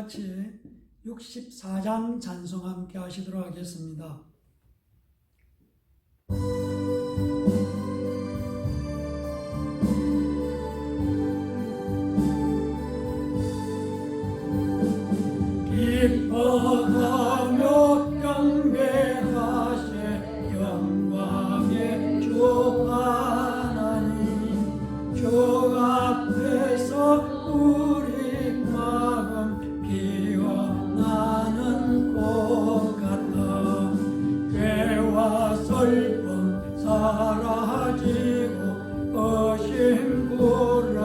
같이 64장 찬송 함께 하시도록 하겠습니다. 기뻐하며 경배하세 영광의 주 하나님, 주 앞에서 우리 마음 피어나는 꽃 같아. 죄와 슬픔 사라지고 거심구름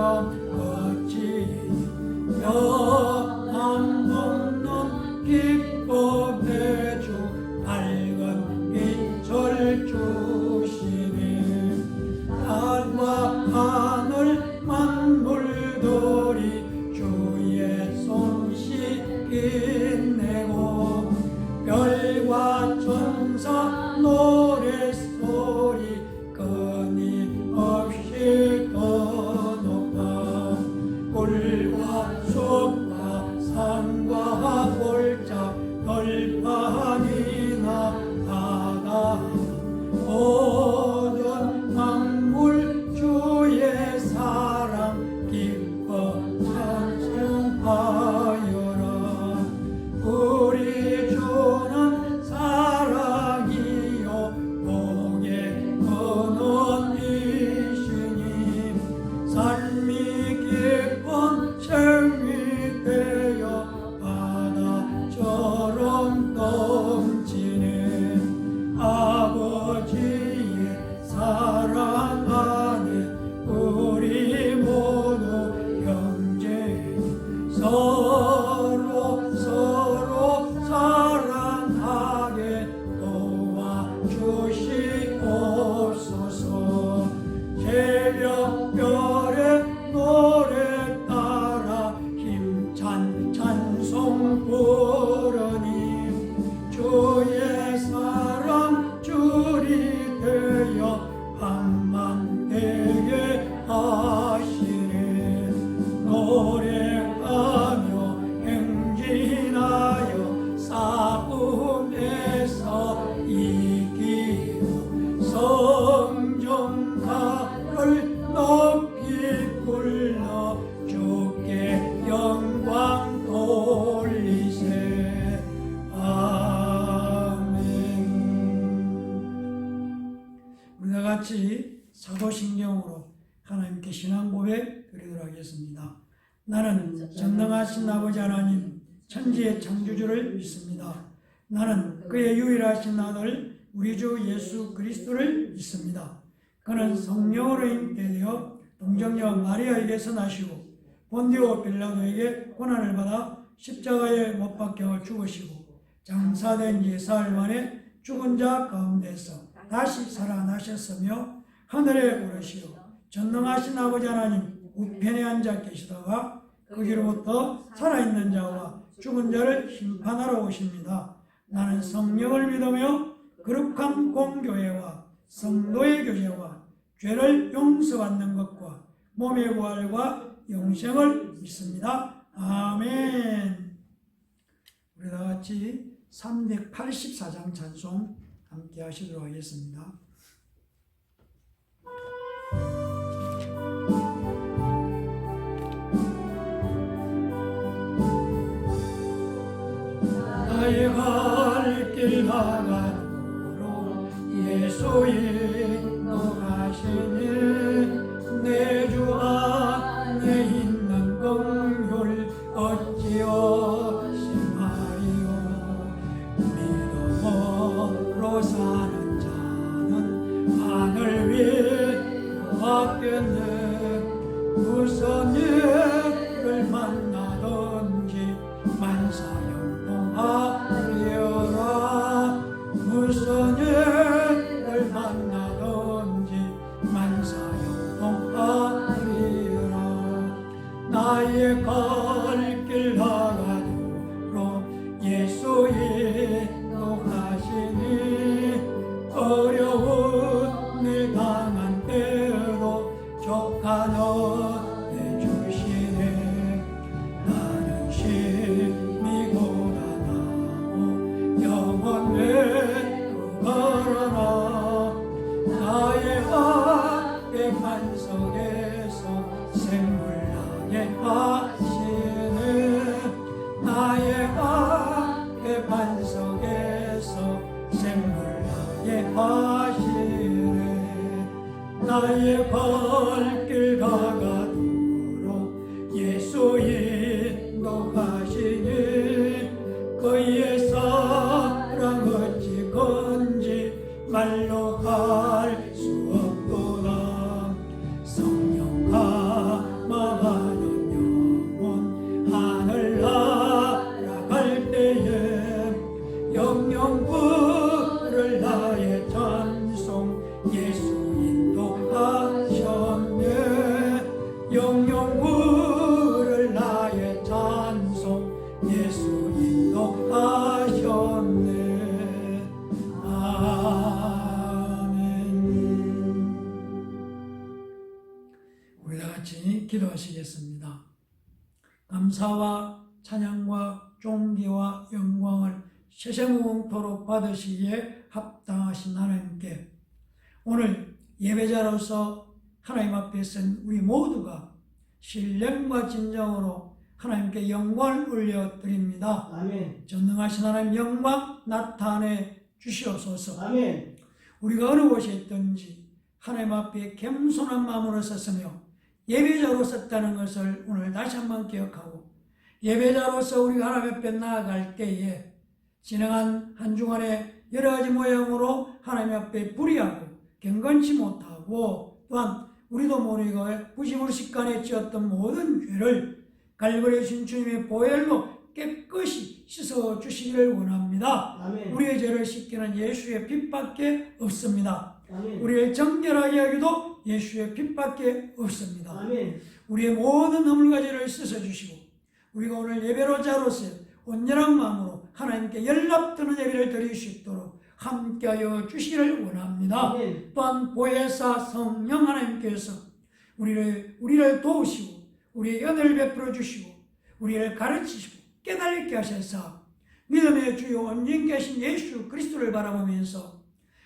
거치며 기쁨의 주 밝은 빛을 주시니 달과 하늘 만물들이 주의 솜씨 빛내고 별과 천사 노랫소리 끊임없이 더 높아. 꿀과 숲과 산과 골짜 벌판이나 바다 모든 만물 주의 사랑 기뻐 찬송하여라. 우리 주는 사랑이요 복의 근원이시니 삶이 깊은 샘이 되어 바다처럼 넘치는 아버지의 사랑 안에 우리 모두 형제니 서로 사랑하게 도와주시옵소서. 새벽별의 노래 따라 힘찬 찬송 부르니 주의 사랑 줄이 되어 방망되게 하시네. 노래하며 행진하여 싸움에서 이기고 성정가를 높이 불러 주께 영광 돌리세. 아멘. 우리가 같이 사도신경으로 하나님께 신앙 고백 드리도록 하겠습니다. 나는 전능하신 아버지 하나님 천지의 창조주를 믿습니다. 나는 그의 유일하신 아들 우리 주 예수 그리스도를 믿습니다. 그는 성령으로 잉태되어 동정녀 마리아에게서 나시고 본디오 빌라도에게 고난을 받아 십자가에 못 박혀 죽으시고 장사된 지 사흘 만에 죽은 자 가운데서 다시 살아나셨으며 하늘에 오르시어 전능하신 아버지 하나님 우편에 앉아 계시다가 거기로부터 살아있는 자와 죽은 자를 심판하러 오십니다. 나는 성령을 믿으며 거룩한 공교회와 성도의 교제와 죄를 용서받는 것과 몸의 부활과 영생을 믿습니다. 아멘. 우리 다 같이 384장 찬송 함께 하시도록 하겠습니다. 나의 갈 길 나가도록 예수 인도하시니 내 주 안에 있는 긍휼 어찌어 심하리요. 믿음으로 사는 자는 하늘 위에 왔겠네. 무슨 일을 만나든지 만사형통하리여라. 무슨 일을 만나든지 만사형통하리여라. 나의 갈 길 나가 속에서 샘물나게 하시는 나의 악의 반 속에서 샘물나게 하시네 나의 발길 가가도록 예수 인도하시니 그의 사랑 어찌 건지 말로 할 수 없도다 성령 감화하는 영혼 하늘 날아갈 때에 영영 부를 나의 찬송 예수 인도하셨네 영영 부를 나의 찬송 예수 인도하셨네 우리 다 같이 기도하시겠습니다. 감사와 찬양과 존귀와 영광을 세세무궁토록 받으시기에 합당하신 하나님께 오늘 예배자로서 하나님 앞에 선 우리 모두가 신령과 진정으로 하나님께 영광을 올려드립니다. 아멘. 전능하신 하나님 영광 나타내 주시옵소서. 아멘. 우리가 어느 곳에 있든지 하나님 앞에 겸손한 마음으로 섰으며 예배자로 섰다는 것을 오늘 다시 한번 기억하고 예배자로서 우리가 하나님 앞에 나아갈 때에 지나간 한 주간에 여러 가지 모양으로 하나님 앞에 불의하고 경건치 못하고 또한 우리도 모르고 부심으로 식간에 지었던 모든 죄를 갈보리에 주신 주님의 보혈로 깨끗이 씻어주시기를 원합니다. 아멘. 우리의 죄를 씻기는 예수의 빛밖에 없습니다. 아멘. 우리를 정결하게 하기도 예수의 빛밖에 없습니다. 아멘. 우리의 모든 허물과 죄를 씻어주시고 우리가 오늘 예배로자로서 온전한 마음으로 하나님께 연락드는 예배를 드릴 수 있도록 함께하여 주시기를 원합니다. 아멘. 또한 보혜사 성령 하나님께서 우리를 도우시고 우리의 은혜를 베풀어 주시고 우리를 가르치시고 깨달게 하셔서 믿음의 주요 온전히 계신 예수 그리스도를 바라보면서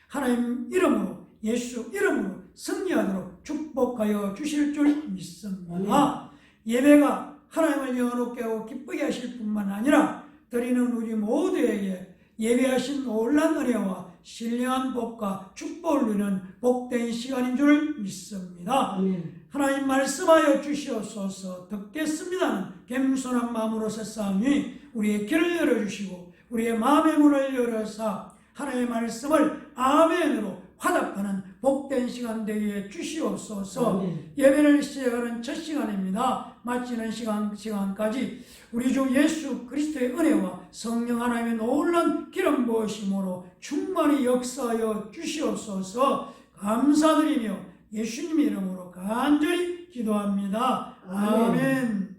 하나님 이름으로 예수 이름으로 승리하도록 축복하여 주실 줄 믿습니다. 예배가 하나님을 영원롭게 하고 기쁘게 하실 뿐만 아니라 드리는 우리 모두에게 예배하신 놀라운 은혜와 신령한 복과 축복을 누리는 복된 시간인 줄 믿습니다. 아멘. 하나님 말씀하여 주시옵소서. 듣겠습니다는 겸손한 마음으로 섰사오니 우리의 길을 열어주시고 우리의 마음의 문을 열어서 하나님의 말씀을 아멘으로 화답하는 복된 시간 되게 주시옵소서. 아멘. 예배를 시작하는 첫 시간입니다. 마치는 시간까지 우리 주 예수 그리스도의 은혜와 성령 하나님의 놀라운 기름 부으심으로 충만히 역사하여 주시옵소서. 감사드리며 예수님 이름으로 간절히 기도합니다. 아멘.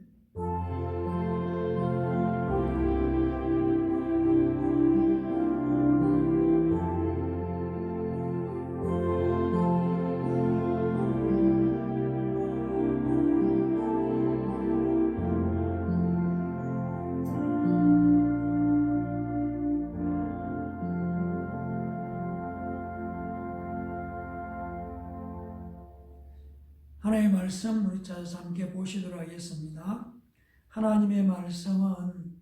하나님의 말씀 우리 찾아서 함께 보시도록 하겠습니다. 하나님의 말씀은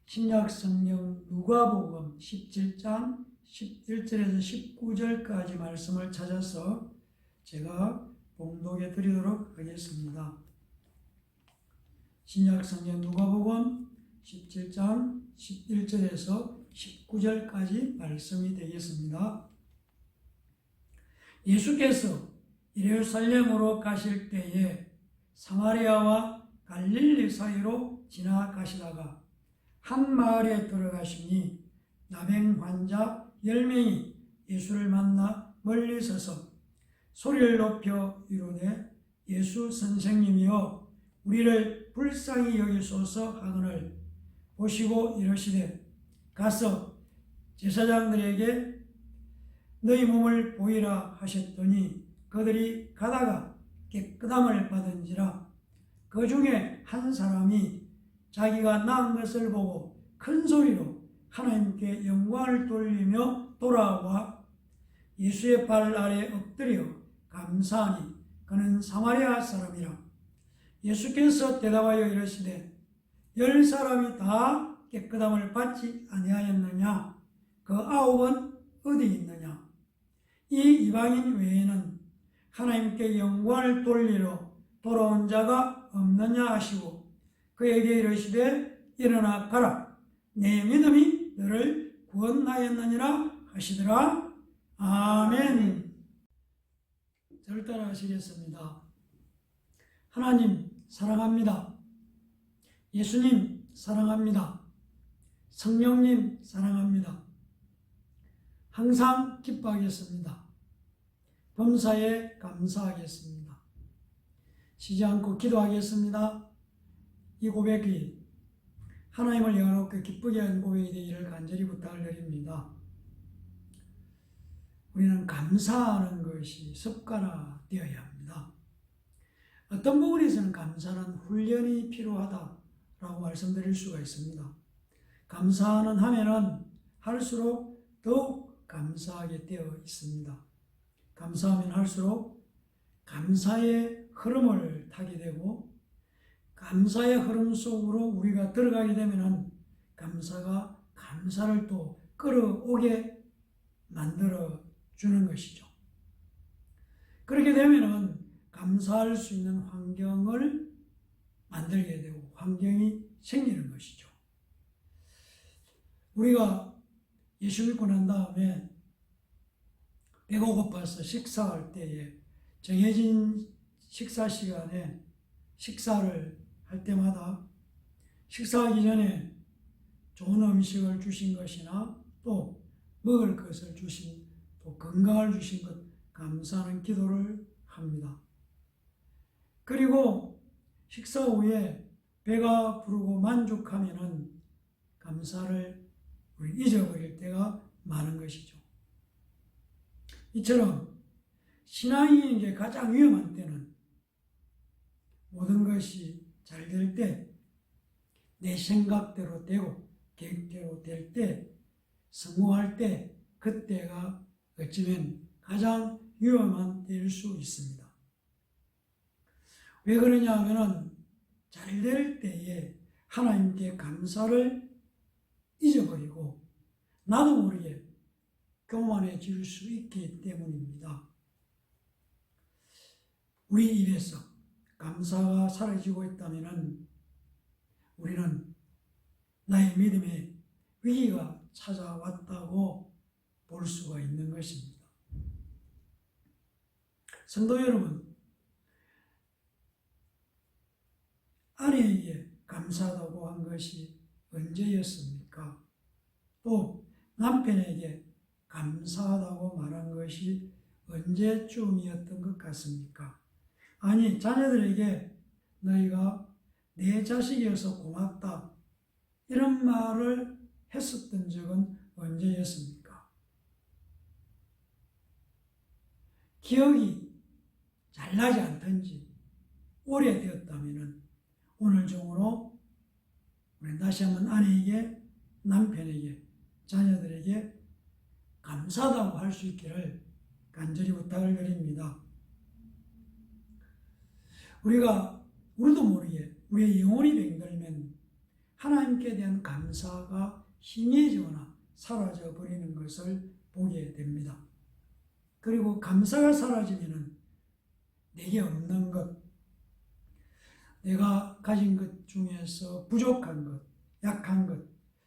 신약성경 누가복음 17장 11절에서 19절까지 말씀을 찾아서 제가 봉독해 드리도록 하겠습니다. 신약성경 누가복음 17장 11절에서 19절까지 말씀이 되겠습니다. 예수께서 예루살렘으로 가실 때에 사마리아와 갈릴리 사이로 지나가시다가 한 마을에 들어가시니 나병 환자 10명이 예수를 만나 멀리 서서 소리를 높여 이르되 예수 선생님이여 우리를 불쌍히 여기소서 하거늘 보시고 이르시되 가서 제사장들에게 너희 몸을 보이라 하셨더니 그들이 가다가 깨끗함을 받은지라. 그 중에 한 사람이 자기가 나은 것을 보고 큰 소리로 하나님께 영광을 돌리며 돌아와 예수의 발 아래 엎드려 감사하니 그는 사마리아 사람이라. 예수께서 대답하여 이르시되 10사람이 다 깨끗함을 받지 아니하였느냐? 그 9은 어디 있느냐? 이 이방인 외에는 하나님께 영광을 돌리러 돌아온 자가 없느냐 하시고 그에게 이르시되 일어나 가라. 내 믿음이 너를 구원하였느니라 하시더라. 아멘. 저를 따라 하시겠습니다. 하나님 사랑합니다. 예수님 사랑합니다. 성령님 사랑합니다. 항상 기뻐하겠습니다. 범사에 감사하겠습니다. 쉬지 않고 기도하겠습니다. 이 고백이 하나님을 영원롭게 기쁘게 하는 고백이 되기를 간절히 부탁을 드립니다. 우리는 감사하는 것이 습관화되어야 합니다. 어떤 부분에서는 감사는 훈련이 필요하다라고 말씀드릴 수가 있습니다. 감사는 하면은 할수록 더욱 감사하게 되어 있습니다. 감사하면 할수록 감사의 흐름을 타게 되고 감사의 흐름 속으로 우리가 들어가게 되면은 감사가 감사를 또 끌어오게 만들어 주는 것이죠. 그렇게 되면은 감사할 수 있는 환경을 만들게 되고 환경이 생기는 것이죠. 우리가 예수 믿고 난 다음에 배가 고파서 식사할 때에 정해진 식사 시간에 식사를 할 때마다 식사하기 전에 좋은 음식을 주신 것이나 또 먹을 것을 주신 또 건강을 주신 것 감사하는 기도를 합니다. 그리고 식사 후에 배가 부르고 만족하면은 감사를 우리 잊어버릴 때가 많은 것이죠. 이처럼 신앙인에게 가장 위험한 때는 모든 것이 잘 될 때, 내 생각대로 되고 계획대로 될 때, 성공할 때, 그때가 어쩌면 가장 위험한 때일 수 있습니다. 왜 그러냐 하면은 잘 될 때에 하나님께 감사를 잊어버리고 나도 모르게 교만해질 수 있기 때문입니다. 우리 입에서 감사가 사라지고 있다면 우리는 나의 믿음에 위기가 찾아왔다고 볼 수가 있는 것입니다. 성도 여러분, 아내에게 감사하다고 한 것이 언제였습니까? 또 남편에게 감사하다고 말한 것이 언제쯤이었던 것 같습니까? 아니, 자녀들에게 너희가 내 자식이어서 고맙다 이런 말을 했었던 적은 언제였습니까? 기억이 잘 나지 않던지 오래되었다면 오늘 중으로 우리 다시 한번 아내에게, 남편에게, 자녀들에게 감사하다고 할 수 있기를 간절히 부탁을 드립니다. 우리도 모르게 우리의 영혼이 병들면 하나님께 대한 감사가 희미해지거나 사라져 버리는 것을 보게 됩니다. 그리고 감사가 사라지면 내게 없는 것, 내가 가진 것 중에서 부족한 것, 약한 것,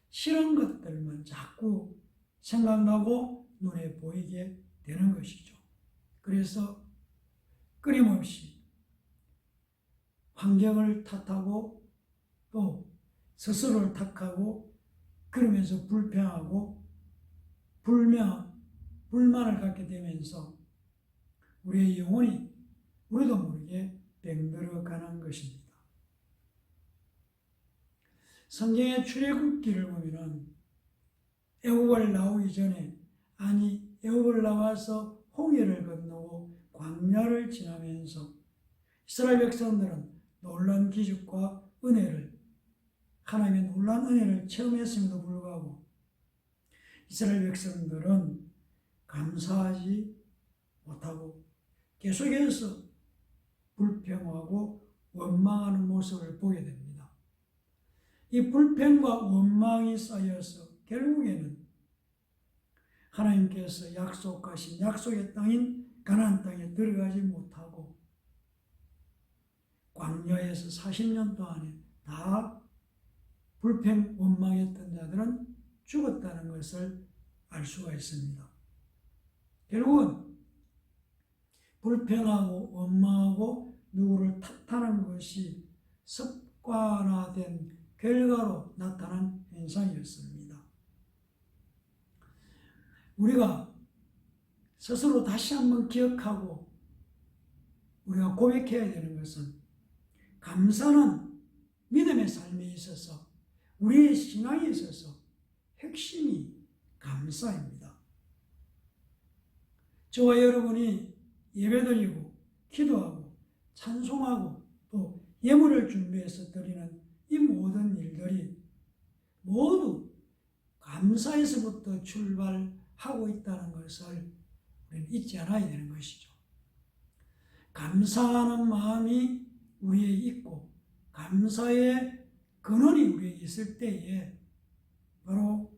싫은 것들만 자꾸 생각나고 눈에 보이게 되는 것이죠. 그래서 끊임없이 환경을 탓하고 또 스스로를 탓하고 그러면서 불평하고 불만을 갖게 되면서 우리의 영혼이 우리도 모르게 병들어가는 것입니다. 성경의 출애굽기를 보면은 애굽을 나오기 전에, 아니 애굽을 나와서 홍해를 건너고 광야를 지나면서 이스라엘 백성들은 놀라운 기적과 은혜를, 하나님의 놀라운 은혜를 체험했음에도 불구하고 이스라엘 백성들은 감사하지 못하고 계속해서 불평하고 원망하는 모습을 보게 됩니다. 이 불평과 원망이 쌓여서 결국에는 하나님께서 약속하신 약속의 땅인 가나안 땅에 들어가지 못하고 광야에서 40년 동안에 다 불평 원망했던 자들은 죽었다는 것을 알 수가 있습니다. 결국은 불평하고 원망하고 누구를 탓하는 것이 습관화된 결과로 나타난 현상이었습니다. 우리가 스스로 다시 한번 기억하고 우리가 고백해야 되는 것은 감사는 믿음의 삶에 있어서 우리의 신앙에 있어서 핵심이 감사입니다. 저와 여러분이 예배드리고 기도하고 찬송하고 또 예물을 준비해서 드리는 이 모든 일들이 모두 감사에서부터 출발하고 있다는 것을 우리는 잊지 않아야 되는 것이죠. 감사하는 마음이 우리에 있고 감사의 근원이 우리에 있을 때에 바로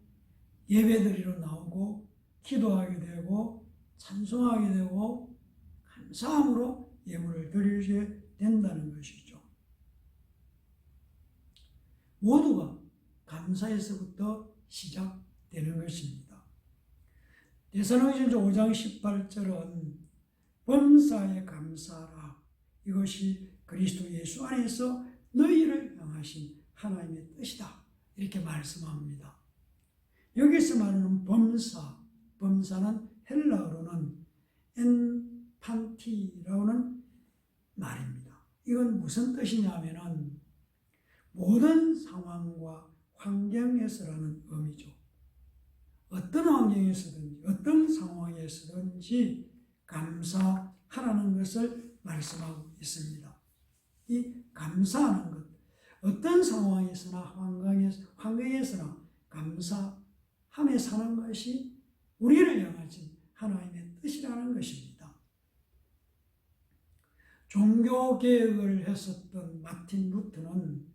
예배드리러 나오고 기도하게 되고 찬송하게 되고 감사함으로 예물을 드리게 된다는 것이죠. 모두가 감사에서부터 시작되는 것입니다. 데살로니가전서 5장 18절은 범사에 감사하라. 이것이 그리스도 예수 안에서 너희를 향하신 하나님의 뜻이다. 이렇게 말씀합니다. 여기서 말하는 범사, 범사는 헬라어로는 엔판티라는 말입니다. 이건 무슨 뜻이냐면은 모든 상황과 환경에서라는 의미죠. 어떤 환경에서든지 어떤 상황에서든지 감사하라는 것을 말씀하고 있습니다. 이 감사하는 것, 어떤 상황에서나 환경에서나 감사함에 사는 것이 우리를 향하신 하나님의 뜻이라는 것입니다. 종교개혁을 했었던 마틴 루터는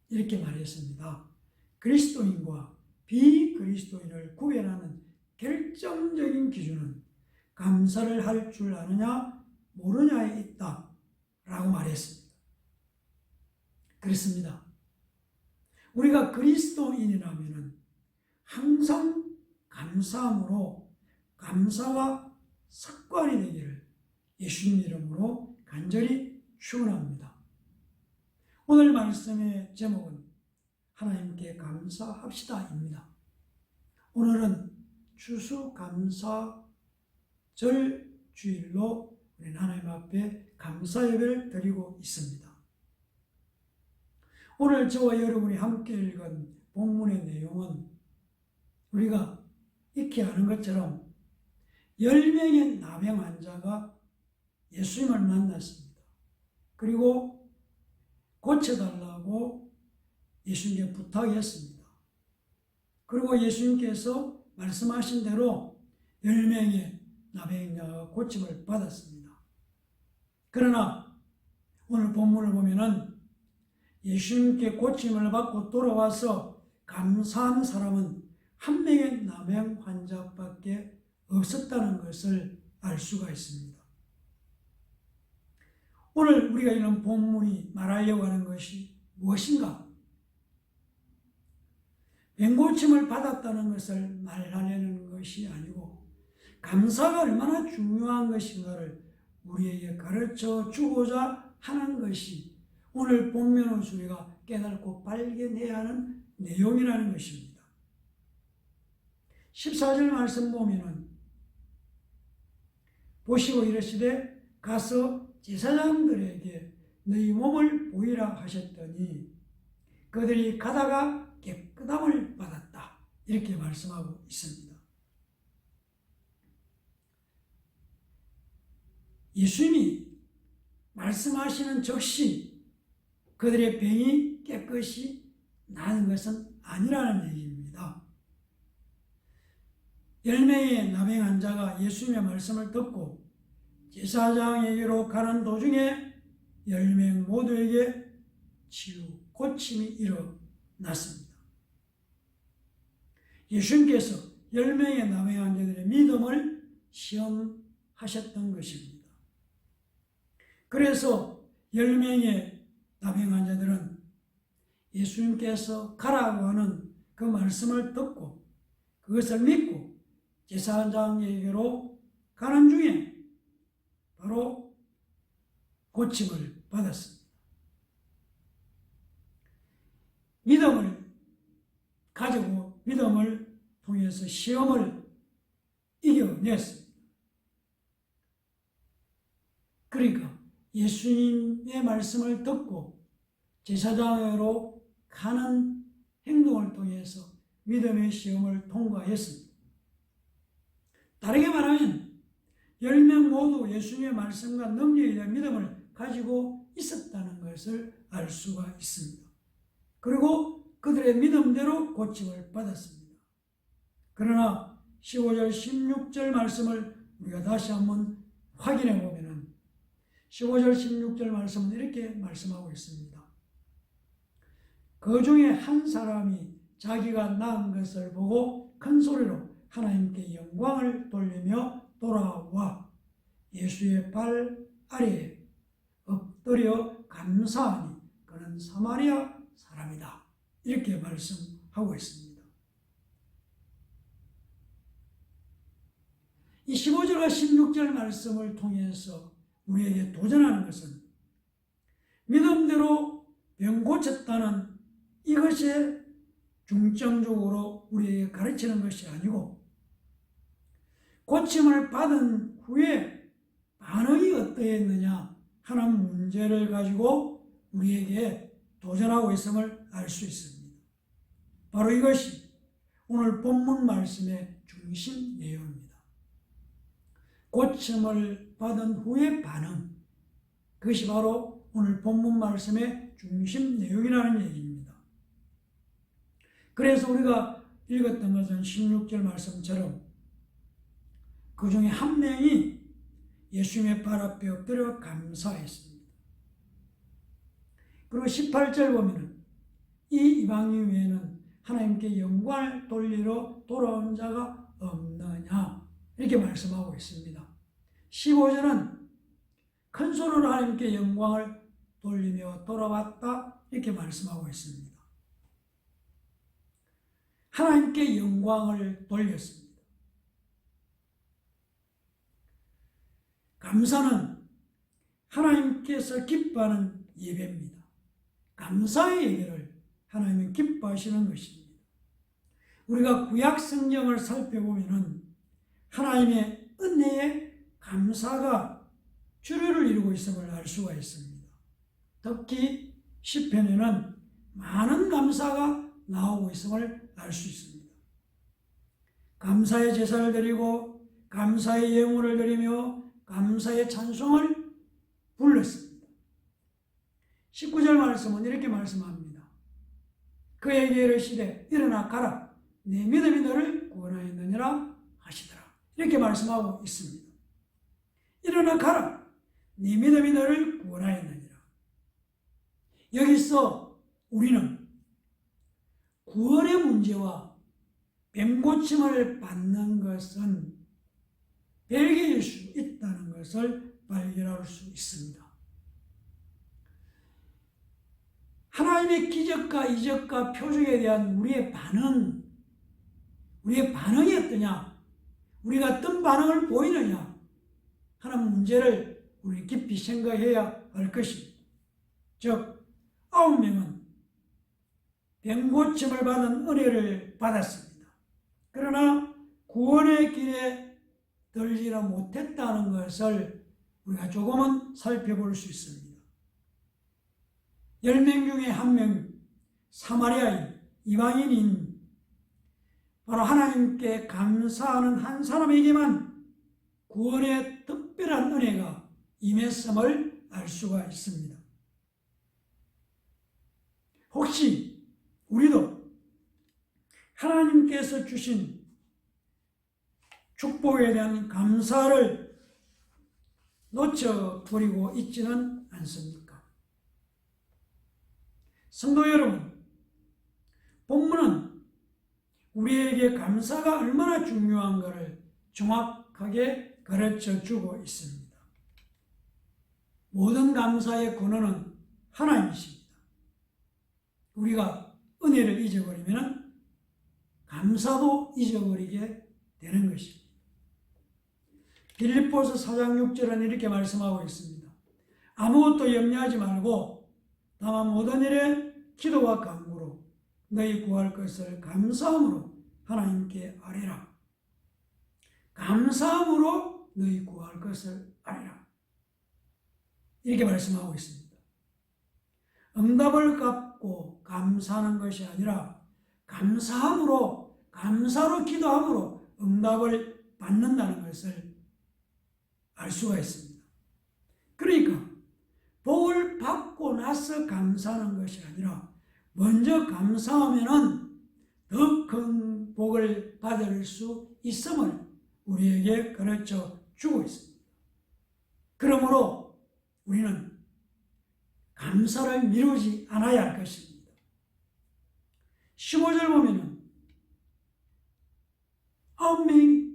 이렇게 말했습니다. 그리스도인과 비그리스도인을 구별하는 결정적인 기준은 감사를 할 줄 아느냐 모르냐에 있다 라고 말했습니다. 그렇습니다. 우리가 그리스도인이라면 항상 감사함으로 감사와 습관이 되기를 예수님 이름으로 간절히 축원합니다. 오늘 말씀의 제목은 하나님께 감사합시다입니다. 오늘은 추수감사절 주일로 우리는 하나님 앞에 감사 예배를 드리고 있습니다. 오늘 저와 여러분이 함께 읽은 본문의 내용은 우리가 익히 아는 것처럼 10명의 나병 환자가 예수님을 만났습니다. 그리고 고쳐달라고 예수님께 부탁했습니다. 그리고 예수님께서 말씀하신 대로 10명의 나병자가 고침을 받았습니다. 그러나 오늘 본문을 보면은 예수님께 고침을 받고 돌아와서 감사한 사람은 한 명의 나병 환자밖에 없었다는 것을 알 수가 있습니다. 오늘 우리가 읽는 본문이 말하려고 하는 것이 무엇인가? 병고침을 받았다는 것을 말하려는 것이 아니고 감사가 얼마나 중요한 것인가를 우리에게 가르쳐 주고자 하는 것이 오늘 본문에서 우리가 깨닫고 발견해야 하는 내용이라는 것입니다. 14절 말씀 보면은 보시고 이르시되 가서 제사장들에게 너희 몸을 보이라 하셨더니 그들이 가다가 깨끗함을 받았다. 이렇게 말씀하고 있습니다. 예수님이 말씀하시는 즉시 그들의 병이 깨끗이 나는 것은 아니라는 얘기입니다. 10명의 나병 환자가 예수님의 말씀을 듣고 제사장에게로 가는 도중에 10명 모두에게 치유, 고침이 일어났습니다. 예수님께서 10명의 남의 환자들의 믿음을 시험하셨던 것입니다. 그래서 10명의 남의 환자들은 예수님께서 가라고 하는 그 말씀을 듣고 그것을 믿고 제사장에게로 가는 중에 바로 고침을 받았습니다. 믿음을 가지고 믿음을 통해서 시험을 이겨냈습니다. 그러니까 예수님의 말씀을 듣고 제사장으로 가는 행동을 통해서 믿음의 시험을 통과했습니다. 다르게 말하면 10명 모두 예수님의 말씀과 능력에 대한 믿음을 가지고 있었다는 것을 알 수가 있습니다. 그리고 그들의 믿음대로 고침을 받았습니다. 그러나 15절, 16절 말씀을 우리가 다시 한번 확인해 보면은 15절, 16절 말씀은 이렇게 말씀하고 있습니다. 그 중에 한 사람이 자기가 낳은 것을 보고 큰 소리로 하나님께 영광을 돌리며 돌아와 예수의 발 아래에 엎드려 감사하니 그는 사마리아 사람이다. 이렇게 말씀하고 있습니다. 이 15절과 16절 말씀을 통해서 우리에게 도전하는 것은 믿음대로 병 고쳤다는 이것에 중점적으로 우리에게 가르치는 것이 아니고 고침을 받은 후에 반응이 어떠했느냐 하는 문제를 가지고 우리에게 도전하고 있음을 알 수 있습니다. 바로 이것이 오늘 본문 말씀의 중심 내용입니다. 고침을 받은 후의 반응, 그것이 바로 오늘 본문 말씀의 중심 내용이라는 얘기입니다. 그래서 우리가 읽었던 것은 16절 말씀처럼 그 중에 한 명이 예수님의 발 앞에 엎드려 감사했습니다. 그리고 18절 보면은 이 이방인 외에는 하나님께 영광을 돌리러 돌아온 자가 없느냐 이렇게 말씀하고 있습니다. 15절은 큰 소리로 하나님께 영광을 돌리며 돌아왔다 이렇게 말씀하고 있습니다. 하나님께 영광을 돌렸습니다. 감사는 하나님께서 기뻐하는 예배입니다. 감사의 예배를 하나님은 기뻐하시는 것입니다. 우리가 구약 성경을 살펴보면 하나님의 은혜에 감사가 주류를 이루고 있음을 알 수가 있습니다. 특히 시편에는 많은 감사가 나오고 있음을 알 수 있습니다. 감사의 제사를 드리고 감사의 예물을 드리며 감사의 찬송을 불렀습니다. 19절 말씀은 이렇게 말씀합니다. 그에게 이르시되 일어나 가라 내 믿음이 너를 구원하였느니라 하시더라. 이렇게 말씀하고 있습니다. 일어나 가라 네 믿음이 너를 구원하였느니라. 여기서 우리는 구원의 문제와 병고침을 받는 것은 별개일 수 있다는 것을 발견할 수 있습니다. 하나님의 기적과 이적과 표적에 대한 우리의 반응이 어떠냐? 우리가 어떤 반응을 보이느냐? 하는 문제를 우리 깊이 생각해야 할 것입니다. 즉 9명은 병고침을 받은 은혜를 받았습니다. 그러나 구원의 길에 들지를 못했다는 것을 우리가 조금은 살펴볼 수 있습니다. 10명 중에 1명 사마리아인 이방인인 바로 하나님께 감사하는 한 사람에게만 구원의 특별한 은혜가 임했음을 알 수가 있습니다. 혹시 우리도 하나님께서 주신 축복에 대한 감사를 놓쳐버리고 있지는 않습니까? 성도 여러분, 본문은 우리에게 감사가 얼마나 중요한가를 정확하게 가르쳐 주고 있습니다. 모든 감사의 근원은 하나님이십니다. 우리가 은혜를 잊어버리면 감사도 잊어버리게 되는 것입니다. 빌립보서 4장 6절은 이렇게 말씀하고 있습니다. 아무것도 염려하지 말고 다만 모든 일에 기도와 간구로 너희 구할 것을 감사함으로 하나님께 아뢰라. 감사함으로 너희 구할 것을 아뢰라. 이렇게 말씀하고 있습니다. 응답을 갚고 감사하는 것이 아니라 감사함으로, 감사로 기도함으로 응답을 받는다는 것을 알 수가 있습니다. 그러니까 복을 받고 나서 감사하는 것이 아니라 먼저 감사하면은 더 큰 복을 받을 수 있음을 우리에게 가르쳐 주고 있습니다. 그러므로 우리는 감사를 미루지 않아야 할 것입니다. 15절 보면은 9명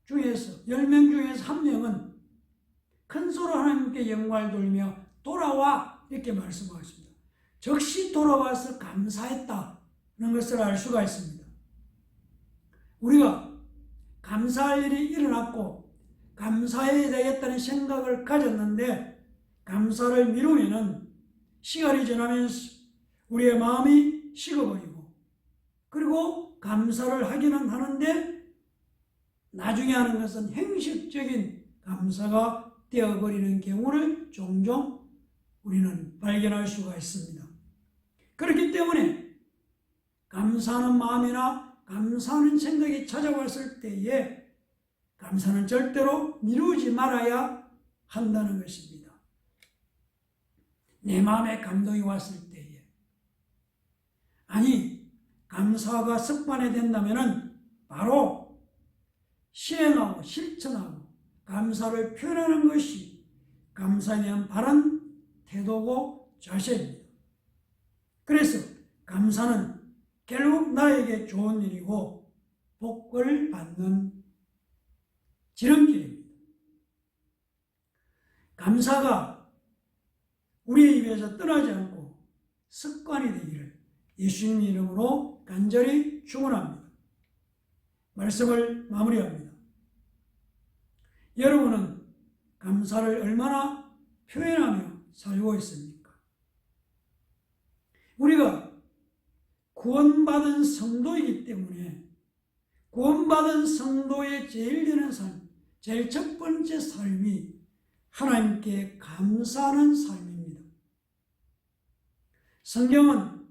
중에서 10명 중에서 1명은 큰 소로 하나님께 영광을 돌리며 돌아와 이렇게 말씀하십니다. 즉시 돌아와서 감사했다는 것을 알 수가 있습니다. 우리가 감사할 일이 일어났고 감사해야 되겠다는 생각을 가졌는데 감사를 미루면은 시간이 지나면서 우리의 마음이 식어버리고 그리고 감사를 하기는 하는데 나중에 하는 것은 형식적인 감사가 되어버리는 경우를 종종 우리는 발견할 수가 있습니다. 그렇기 때문에 감사하는 마음이나 감사하는 생각이 찾아왔을 때에 감사는 절대로 미루지 말아야 한다는 것입니다. 내 마음에 감동이 왔을 때에. 아니, 감사가 습관이 된다면 바로 시행하고 실천하고 감사를 표현하는 것이 감사에 대한 바른 태도고 자세입니다. 그래서 감사는 결국 나에게 좋은 일이고 복을 받는 지름길입니다. 감사가 우리의 입에서 떠나지 않고 습관이 되기를 예수님 이름으로 간절히 축원합니다. 말씀을 마무리합니다. 여러분은 감사를 얼마나 표현하며 살고 있습니까? 우리가 구원받은 성도이기 때문에 구원받은 성도의 제일 되는 삶, 제일 첫 번째 삶이 하나님께 감사하는 삶입니다. 성경은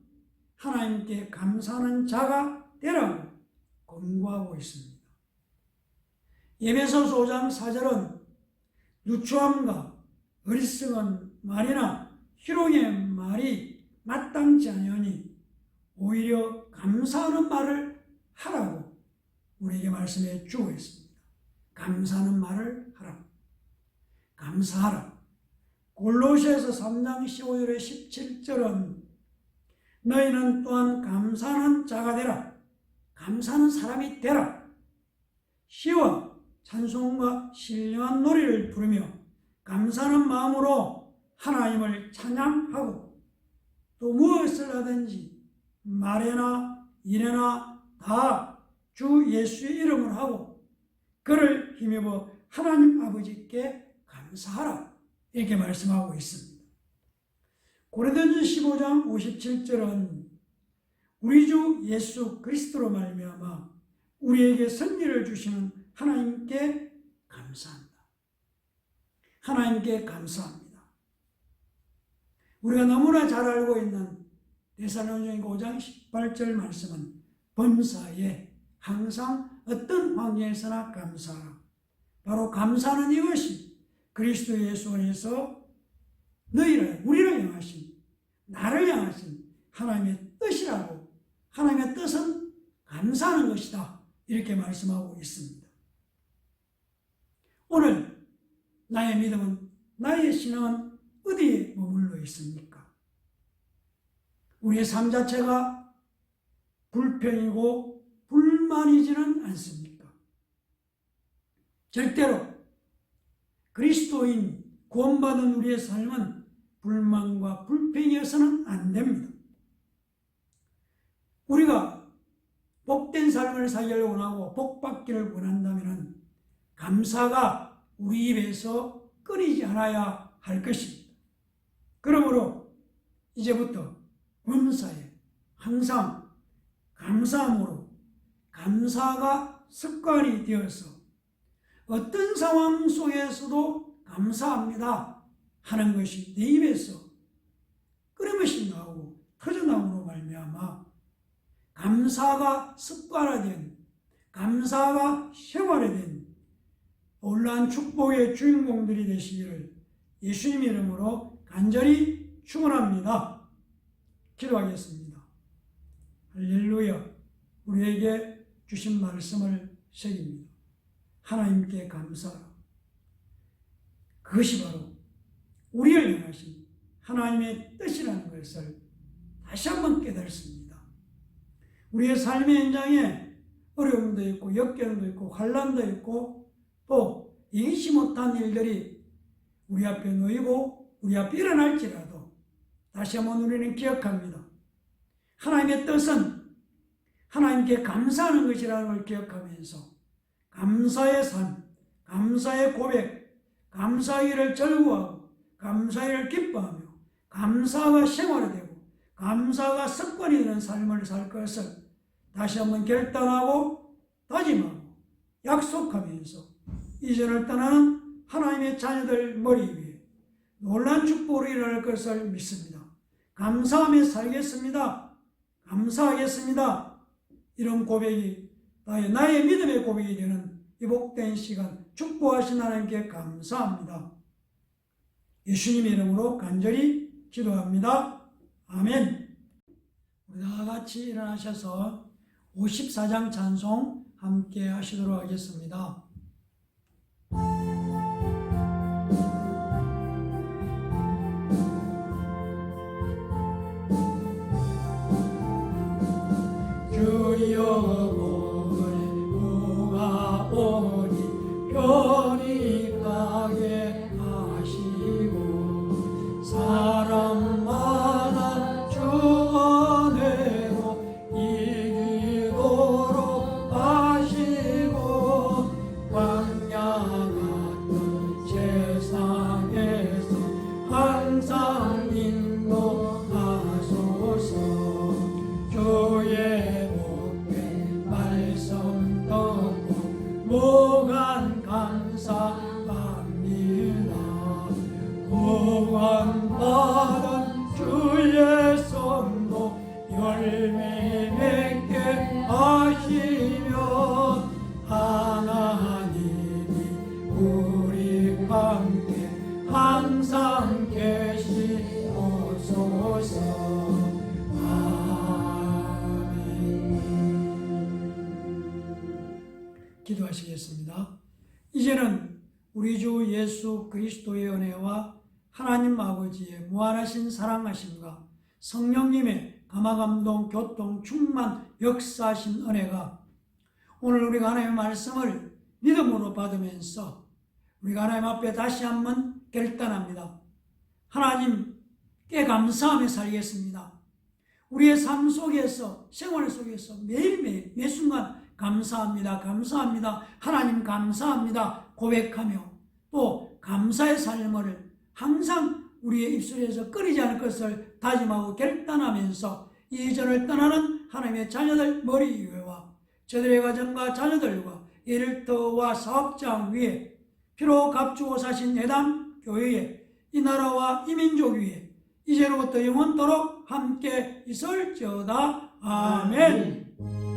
하나님께 감사하는 자가 되라고 권고하고 있습니다. 에베소서 5장 4절은 누추함과 어리석은 말이나 희롱의 말이 마땅치 아니하니 오히려 감사하는 말을 하라고 우리에게 말씀해 주고 있습니다. 감사하는 말을 하라. 감사하라. 골로새서 3장 15절에 17절은 너희는 또한 감사하는 자가 되라. 감사하는 사람이 되라. 시와 찬송과 신령한 노래를 부르며 감사하는 마음으로 하나님을 찬양하고 또 무엇을 하든지 말에나 일에나 다 주 예수의 이름을 하고 그를 힘입어 하나님 아버지께 감사하라. 이렇게 말씀하고 있습니다. 고린도전서 15장 57절은 우리 주 예수 그리스도로 말미암아 우리에게 승리를 주시는 하나님께 감사합니다. 하나님께 감사합니다. 우리가 너무나 잘 알고 있는 데살로니가 5장 18절 말씀은 범사에 항상 어떤 환경에서나 감사하라. 바로 감사는 이것이 그리스도 예수 안에서 너희를, 우리를 향하신, 나를 향하신 하나님의 뜻이라고, 하나님의 뜻은 감사하는 것이다. 이렇게 말씀하고 있습니다. 오늘 나의 믿음은, 나의 신앙은 어디에 머물러 있습니까? 우리의 삶 자체가 불평이고 불만이지는 않습니까? 절대로 그리스도인 구원받은 우리의 삶은 불만과 불평이어서는 안 됩니다. 우리가 복된 삶을 살기를 원하고 복받기를 원한다면 감사가 우리 입에서 끊이지 않아야 할 것입니다. 그러므로 이제부터 범사에 항상 감사함으로 감사가 습관이 되어서 어떤 상황 속에서도 감사합니다 하는 것이 내 입에서 끊임없이 나오고 터져나오므로 말미암아 감사가 습관화된, 감사가 생활화된 놀라운 축복의 주인공들이 되시기를 예수님 이름으로 간절히 축원합니다. 기도하겠습니다. 할렐루야. 우리에게 주신 말씀을 새깁니다. 하나님께 감사하라. 그것이 바로 우리를 향하신 하나님의 뜻이라는 것을 다시 한번 깨달습니다. 우리의 삶의 현장에 어려움도 있고 역경도 있고 환난도 있고 또 예기치 못한 일들이 우리 앞에 놓이고 우리 앞에 일어날지라도 다시 한번 우리는 기억합니다. 하나님의 뜻은 하나님께 감사하는 것이라는 걸 기억하면서 감사의 삶, 감사의 고백, 감사하기를 즐거워하고 감사하기를 기뻐하며 감사가 생활화되고 감사가 습관이 되는 삶을 살 것을 다시 한번 결단하고 다짐하고 약속하면서 이전을 떠나는 하나님의 자녀들 머리 위에 놀라운 축복으로 일어날 것을 믿습니다. 감사하며 살겠습니다. 감사하겠습니다. 이런 고백이 나의 믿음의 고백이 되는 이 복된 시간 축복하신 하나님께 감사합니다. 예수님 이름으로 간절히 기도합니다. 아멘. 우리 다 같이 일어나셔서 54장 찬송 함께 하시도록 하겠습니다. 주여 보가 오니 편히 가게 하시고 사람마다 주 안에로 이기도록 하시고 광야 같은 세상에서 항상 인도하소서. 주의 복된 말씀 듣고 무한 감사합니다. 구원받은 주의 손도 열매 맺게 하시며 하나님이 우리와 함께 항상 계시옵소서. 기도하시겠습니다. 이제는 우리 주 예수 그리스도의 은혜와 하나님 아버지의 무한하신 사랑하심과 성령님의 감화감동 교통 충만 역사하신 은혜가 오늘 우리가 하나님의 말씀을 믿음으로 받으면서 우리가 하나님 앞에 다시 한번 결단합니다. 하나님께 감사하며 살겠습니다. 우리의 삶 속에서 생활 속에서 매일매일 매 순간 감사합니다. 감사합니다. 하나님 감사합니다. 고백하며 또 감사의 삶을 항상 우리의 입술에서 끊이지 않을 것을 다짐하고 결단하면서 이전을 떠나는 하나님의 자녀들 머리 위와 저들의 가정과 자녀들과 일터와 사업장 위에 피로 값주고 사신 예담 교회에 이 나라와 이 민족 위에 이제로부터 영원토록 함께 있을지어다. 아멘.